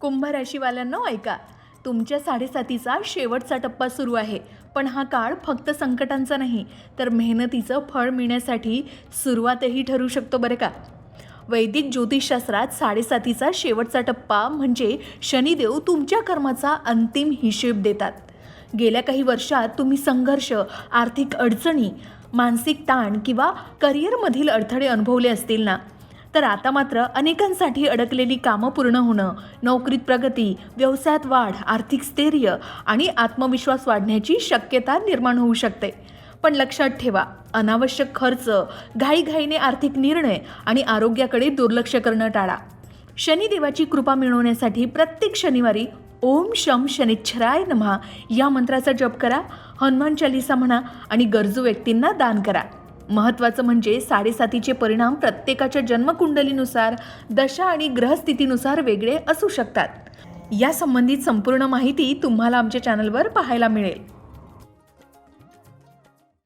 कुंभ राशीवाल्यांनो ऐका, तुमच्या साडेसातीचा शेवटचा टप्पा सुरू आहे. पण हा काळ फक्त संकटांचा नाही, तर मेहनतीचं फळ मिळण्यासाठी सुरुवातही ठरू शकतो बरं का. वैदिक ज्योतिषशास्त्रात साडेसातीचा शेवटचा टप्पा म्हणजे शनिदेव तुमच्या कर्माचा अंतिम हिशेब देतात. गेल्या काही वर्षात तुम्ही संघर्ष, आर्थिक अडचणी, मानसिक ताण किंवा करिअरमधील अडथळे अनुभवले असतील ना, तर आता मात्र अनेकांसाठी अडकलेली कामं पूर्ण होणं, नोकरीत प्रगती, व्यवसायात वाढ, आर्थिक स्थैर्य आणि आत्मविश्वास वाढण्याची शक्यता निर्माण होऊ शकते. पण लक्षात ठेवा, अनावश्यक खर्च, घाईघाईने आर्थिक निर्णय आणि आरोग्याकडे दुर्लक्ष करणं टाळा. शनिदेवाची कृपा मिळवण्यासाठी प्रत्येक शनिवारी ओम शम शनिच्छराय नमः या मंत्राचा जप करा, हनुमान चालीसा म्हणा आणि गरजू व्यक्तींना दान करा. महत्त्वाचं म्हणजे साडेसातीचे परिणाम प्रत्येकाच्या जन्मकुंडलीनुसार, दशा आणि ग्रहस्थितीनुसार वेगळे असू शकतात. या संबंधित संपूर्ण माहिती तुम्हाला आमच्या चॅनलवर पाहायला मिळेल.